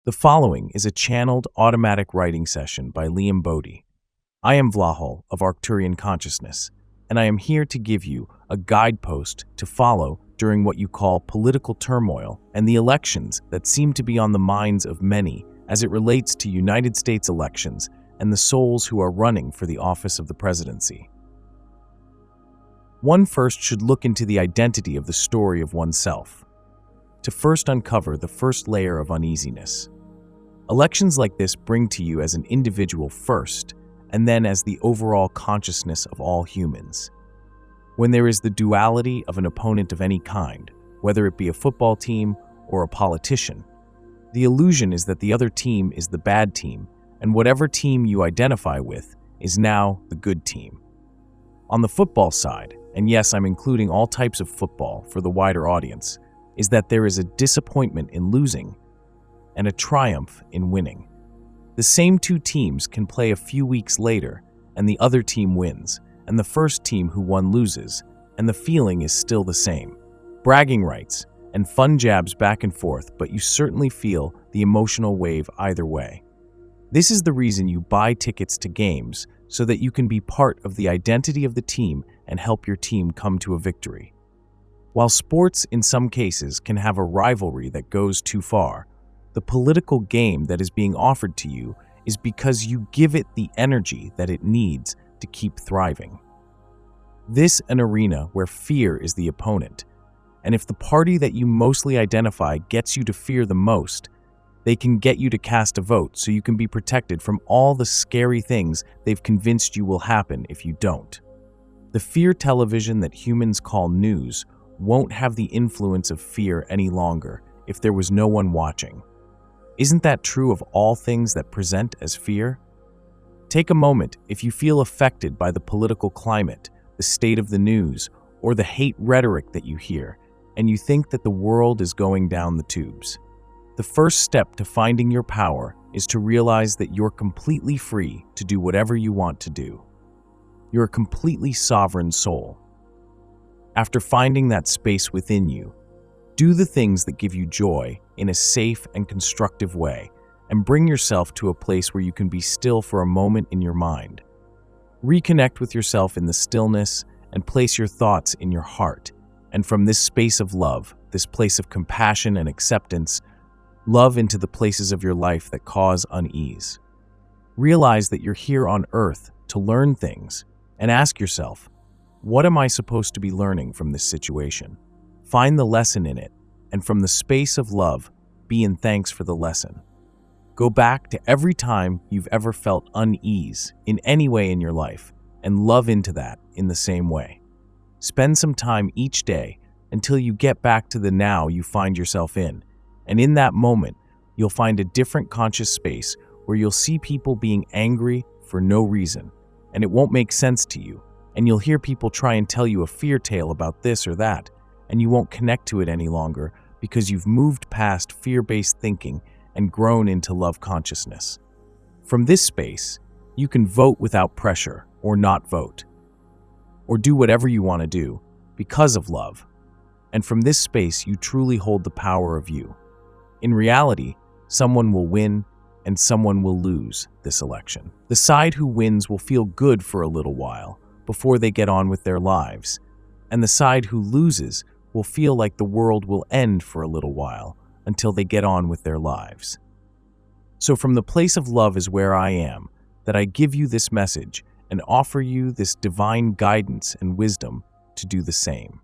The following is a channeled automatic writing session by Liam Bodie. I am Vlahol of Arcturian consciousness, and I am here to give you a guidepost to follow during what you call political turmoil and the elections that seem to be on the minds of many as it relates to United States elections and the souls who are running for the office of the presidency. One first should look into the identity of the story of oneself, to first uncover the first layer of uneasiness. Elections like this bring to you as an individual first, and then as the overall consciousness of all humans. When there is the duality of an opponent of any kind, whether it be a football team or a politician, the illusion is that the other team is the bad team, and whatever team you identify with is now the good team. On the football side, and yes, I'm including all types of football for the wider audience, is that there is a disappointment in losing and a triumph in winning. The same two teams can play a few weeks later, and the other team wins, and the first team who won loses, and the feeling is still the same. Bragging rights and fun jabs back and forth, but you certainly feel the emotional wave either way. This is the reason you buy tickets to games, so that you can be part of the identity of the team and help your team come to a victory. While sports in some cases can have a rivalry that goes too far, the political game that is being offered to you is because you give it the energy that it needs to keep thriving. This an arena where fear is the opponent, and if the party that you mostly identify gets you to fear the most, they can get you to cast a vote so you can be protected from all the scary things they've convinced you will happen if you don't. The fear television that humans call news won't have the influence of fear any longer if there was no one watching. Isn't that true of all things that present as fear? Take a moment if you feel affected by the political climate, the state of the news, or the hate rhetoric that you hear, and you think that the world is going down the tubes. The first step to finding your power is to realize that you're completely free to do whatever you want to do. You're a completely sovereign soul. After finding that space within you, do the things that give you joy in a safe and constructive way, and bring yourself to a place where you can be still for a moment in your mind. Reconnect with yourself in the stillness and place your thoughts in your heart, and from this space of love, this place of compassion and acceptance, love into the places of your life that cause unease. Realize that you're here on earth to learn things, and ask yourself, what am I supposed to be learning from this situation? Find the lesson in it, and from the space of love, be in thanks for the lesson. Go back to every time you've ever felt unease in any way in your life, and love into that in the same way. Spend some time each day until you get back to the now you find yourself in, and in that moment, you'll find a different conscious space where you'll see people being angry for no reason, and it won't make sense to you, and you'll hear people try and tell you a fear tale about this or that, and you won't connect to it any longer because you've moved past fear-based thinking and grown into love consciousness. From this space, you can vote without pressure or not vote, or do whatever you want to do because of love. And from this space, you truly hold the power of you. In reality, someone will win and someone will lose this election. The side who wins will feel good for a little while before they get on with their lives, and the side who loses will feel like the world will end for a little while until they get on with their lives. So from the place of love is where I am, that I give you this message and offer you this divine guidance and wisdom to do the same.